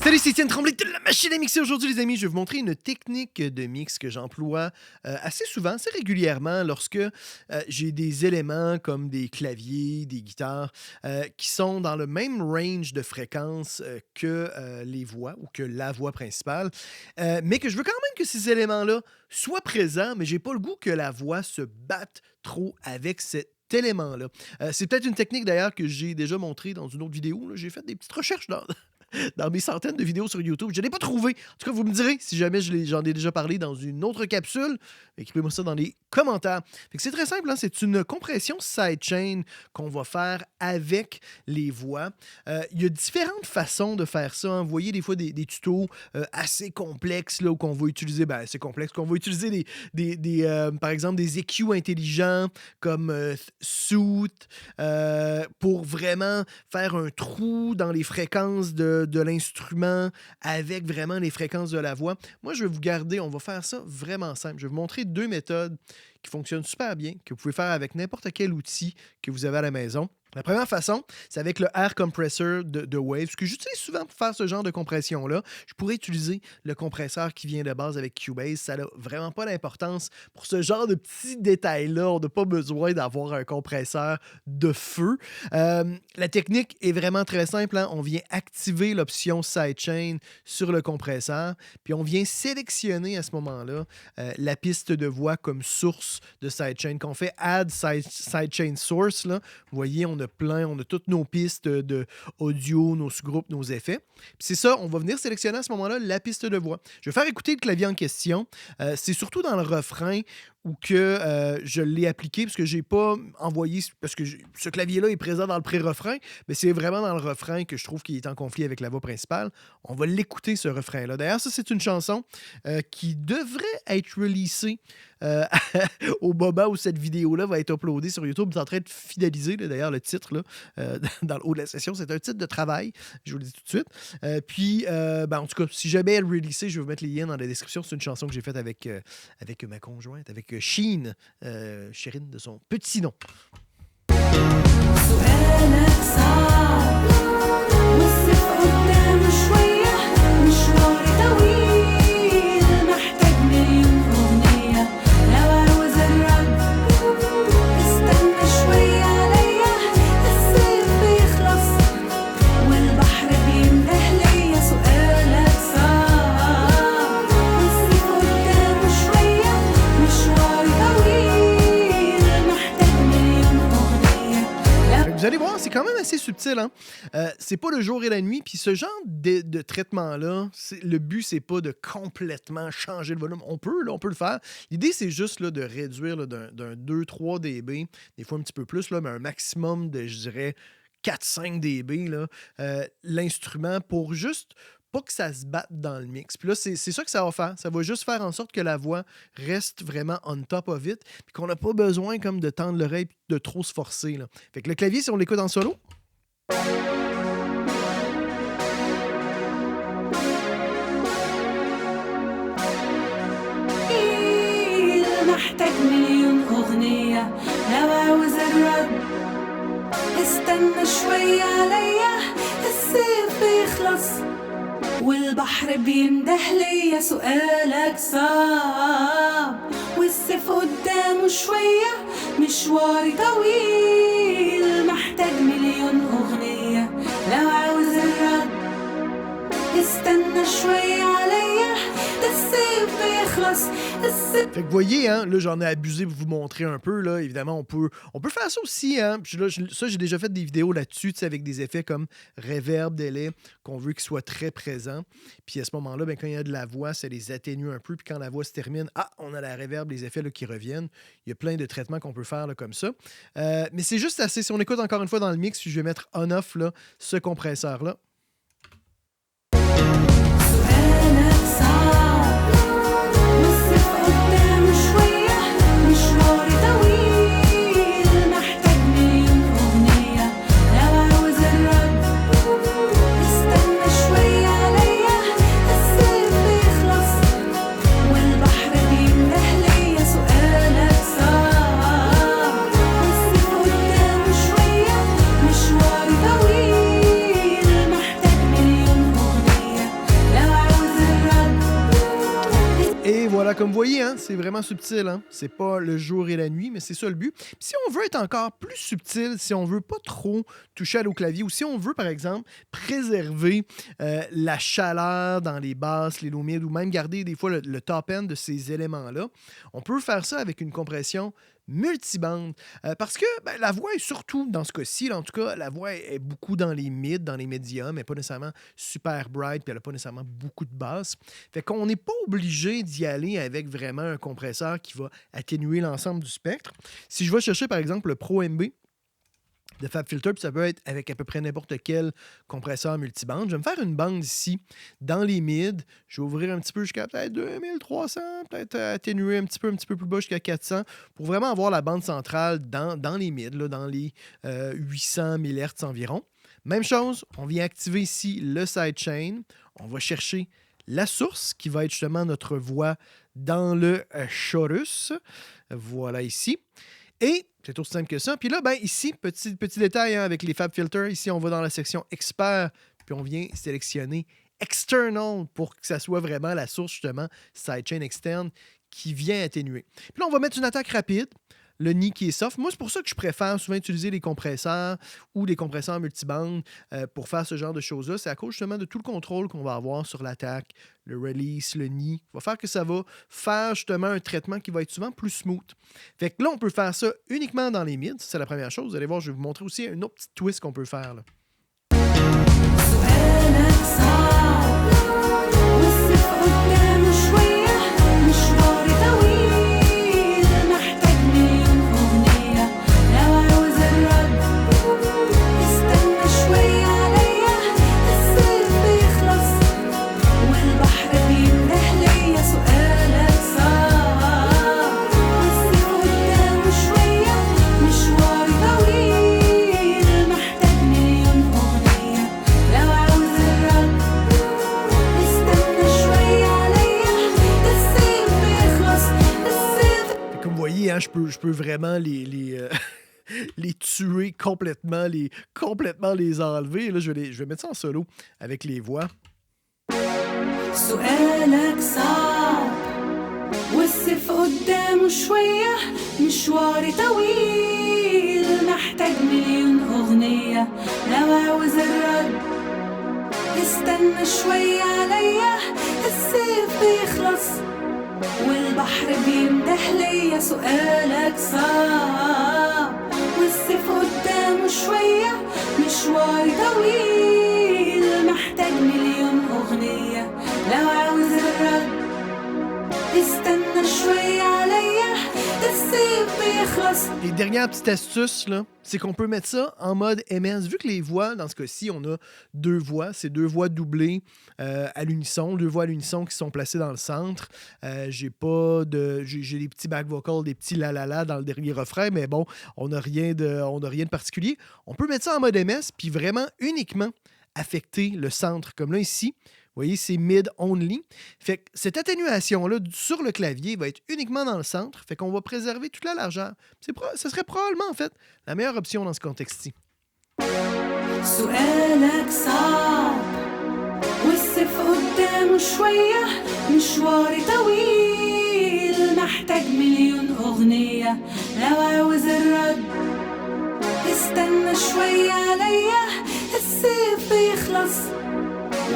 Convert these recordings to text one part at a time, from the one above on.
Salut, c'est Étienne Tremblay de la machine à mixer. Aujourd'hui, les amis, je vais vous montrer une technique de mix que j'emploie assez souvent, assez régulièrement lorsque j'ai des éléments comme des claviers, des guitares qui sont dans le même range de fréquence que les voix ou que la voix principale, mais que je veux quand même que ces éléments-là soient présents, mais j'ai pas le goût que la voix se batte trop avec cet élément-là. C'est peut-être une technique d'ailleurs que j'ai déjà montrée dans une autre vidéo. Là. J'ai fait des petites recherches dans mes centaines de vidéos sur YouTube. Je ne l'ai pas trouvé. En tout cas, vous me direz si jamais j'en ai déjà parlé dans une autre capsule. Écrivez-moi ça dans les commentaires. Fait que c'est très simple, hein? C'est une compression sidechain qu'on va faire avec les voix. Il y a différentes façons de faire ça. Hein. Vous voyez des fois des tutos assez complexes là, où qu'on va utiliser, assez complexe, qu'on va utiliser par exemple des EQ intelligents comme Suit pour vraiment faire un trou dans les fréquences de l'instrument avec vraiment les fréquences de la voix. Moi, je vais vous garder, on va faire ça vraiment simple. Je vais vous montrer deux méthodes qui fonctionnent super bien, que vous pouvez faire avec n'importe quel outil que vous avez à la maison. La première façon, c'est avec le Air Compressor de Waves, que j'utilise souvent pour faire ce genre de compression-là. Je pourrais utiliser le compresseur qui vient de base avec Cubase. Ça n'a vraiment pas d'importance pour ce genre de petits détails-là. On n'a pas besoin d'avoir un compresseur de feu. La technique est vraiment très simple. Hein? On vient activer l'option Sidechain sur le compresseur, puis on vient sélectionner à ce moment-là la piste de voix comme source de Sidechain. Quand on fait Add Sidechain Source, là, vous voyez, on a toutes nos pistes de audio, nos sous-groupes, nos effets. Puis c'est ça, on va venir sélectionner à ce moment-là la piste de voix. Je vais faire écouter le clavier en question. C'est surtout dans le refrain où que je l'ai appliqué, parce que j'ai pas envoyé, parce que ce clavier-là est présent dans le pré-refrain, mais c'est vraiment dans le refrain que je trouve qu'il est en conflit avec la voix principale. On va l'écouter, ce refrain-là. D'ailleurs, ça, c'est une chanson qui devrait être releasée au moment où cette vidéo-là va être uploadée sur YouTube. Je suis en train de fidéliser, là, d'ailleurs, le titre là, dans le haut de la session. C'est un titre de travail, je vous le dis tout de suite. En tout cas, si jamais elle est releasée, je vais vous mettre les liens dans la description. C'est une chanson que j'ai faite avec ma conjointe, avec Sheen, Chérine de son petit nom. سؤالك صعب والسيف قدام شوية مشواري طويل محتاج مليون أغنية لو عاوز الرد استنى شوية عليا الصيف بيخلص والبحر بينده ليا سؤالك صعب والسيف قدام شوية مشواري طويل محتاج مليون أغنية. Vous allez voir, c'est quand même assez subtil. Hein? C'est pas le jour et la nuit. Puis ce genre de traitement-là, le but, c'est pas de complètement changer le volume. On peut le faire. L'idée, c'est juste là, de réduire là, d'un 2-3 dB, des fois un petit peu plus, là, mais un maximum de, je dirais, 4-5 dB, là, l'instrument pour juste pas que ça se batte dans le mix. Puis là, c'est ça que ça va faire. Ça va juste faire en sorte que la voix reste vraiment on top of it, puis qu'on n'a pas besoin comme de tendre l'oreille et de trop se forcer. Là. Fait que le clavier, si on l'écoute en solo... محتاج مليون أغنية لو عاوز الرد استنى شوية عليا الصيف بيخلص والبحر بينده ليا سؤالك صعب والسيف قدامه شوية مشواري طويل محتاج مليون أغنية لو عاوز الرد استنى شوية عليا الصيف بيخلص. Fait que vous voyez, hein, là, j'en ai abusé pour vous montrer un peu. Là. Évidemment, on peut faire ça aussi. Hein. Puis là, j'ai déjà fait des vidéos là-dessus, avec des effets comme reverb, délai, qu'on veut qu'ils soient très présents. Puis à ce moment-là, quand il y a de la voix, ça les atténue un peu. Puis quand la voix se termine, on a la reverb, les effets là, qui reviennent. Il y a plein de traitements qu'on peut faire là, comme ça. Mais c'est juste assez. Si on écoute encore une fois dans le mix, je vais mettre on-off là, ce compresseur-là. voyez, hein, c'est vraiment subtil. Hein? C'est pas le jour et la nuit, mais c'est ça le but. Puis si on veut être encore plus subtil, si on veut pas trop toucher au clavier, ou si on veut, par exemple, préserver la chaleur dans les basses, les low mid, ou même garder des fois le top end de ces éléments-là, on peut faire ça avec une compression multibande. Parce que la voix est surtout, dans ce cas-ci, là, en tout cas, la voix est beaucoup dans les mids, dans les médiums, elle n'est pas nécessairement super bright, puis elle n'a pas nécessairement beaucoup de basse. Fait qu'on n'est pas obligé d'y aller avec vraiment un compresseur qui va atténuer l'ensemble du spectre. Si je vais chercher, par exemple, le Pro MB de FabFilter, puis ça peut être avec à peu près n'importe quel compresseur multibande. Je vais me faire une bande ici, dans les mids. Je vais ouvrir un petit peu jusqu'à peut-être 2300, peut-être atténuer un petit peu plus bas jusqu'à 400, pour vraiment avoir la bande centrale dans les mids, là, dans les 800 MHz environ. Même chose, on vient activer ici le sidechain. On va chercher la source, qui va être justement notre voix dans le chorus. Voilà ici. Et c'est aussi simple que ça. Puis là, ici, petit détail hein, avec les FabFilter. Ici, on va dans la section Expert, puis on vient sélectionner External pour que ça soit vraiment la source, justement, sidechain externe, qui vient atténuer. Puis là, on va mettre une attaque rapide. Le nid qui est soft. Moi, c'est pour ça que je préfère souvent utiliser les compresseurs ou les compresseurs multibandes pour faire ce genre de choses-là. C'est à cause justement de tout le contrôle qu'on va avoir sur l'attaque, le release, le nid. Va faire que ça va faire justement un traitement qui va être souvent plus smooth. Fait que là, on peut faire ça uniquement dans les mids. C'est la première chose. Vous allez voir, je vais vous montrer aussi un autre petit twist qu'on peut faire. Là. Je peux vraiment les tuer complètement, les enlever. Là, je vais mettre ça en solo avec les voix. سؤالك صعب والسيف قدامه شوية مشواري طويل محتاج مليون أغنية لو عاوز الرد استنى شوية عليا السيف بيخلص والبحر بينده ليا سؤالك صعب والسيف قدامه شوية مشواري طويل محتاج مليون أغنية لو عاوز الرد استنى شوية عليا السيف بيخلص. Les dernières petites astuces, là, c'est qu'on peut mettre ça en mode MS. Vu que les voix, dans ce cas-ci, on a deux voix. C'est deux voix doublées à l'unisson. Deux voix à l'unisson qui sont placées dans le centre. J'ai des petits back vocals, des petits la-la-la dans le dernier refrain, mais bon, on n'a rien de particulier. On peut mettre ça en mode MS, puis vraiment uniquement affecter le centre. Comme là, ici, vous voyez, c'est mid-only. Fait que cette atténuation-là sur le clavier va être uniquement dans le centre. Fait qu'on va préserver toute la largeur. Ce serait probablement, en fait, la meilleure option dans ce contexte-ci. سؤالك صعب والسيف قدامه شوية مشواري طويل محتاج مليون أغنية لو عاوز الرد استنى شوية عليا السيف بيخلص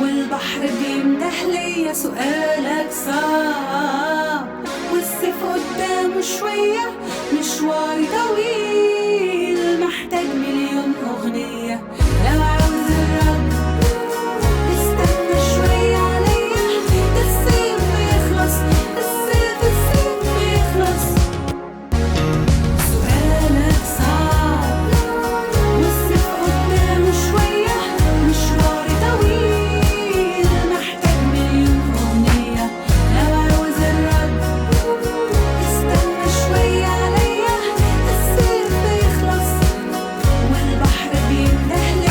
والبحر بينده ليا سؤالك صعب والسيف قدامه شوية مشواري طويل محتاج مليون أغنية لو عاوز الرد استنى شوية عليا السيف بيخلص السيف بيخلص سؤالك صعب والسيف قدامه شوية مشواري طويل محتاج مليون أغنية لو عاوز الرد استنى شوية عليا السيف بيخلص والبحر بينده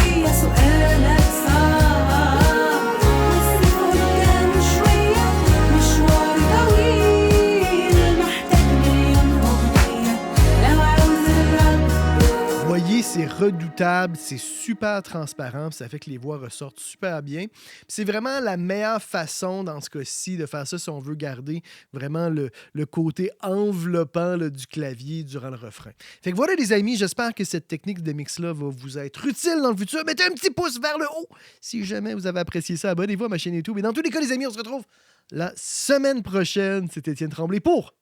écoutable, c'est super transparent, puis ça fait que les voix ressortent super bien. Puis c'est vraiment la meilleure façon, dans ce cas-ci, de faire ça si on veut garder vraiment le côté enveloppant là, du clavier durant le refrain. Fait que voilà, les amis, j'espère que cette technique de mix-là va vous être utile dans le futur. Mettez un petit pouce vers le haut si jamais vous avez apprécié ça. Abonnez-vous à ma chaîne YouTube. Et dans tous les cas, les amis, on se retrouve la semaine prochaine. C'est Étienne Tremblay pour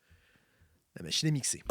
La Machine à mixer.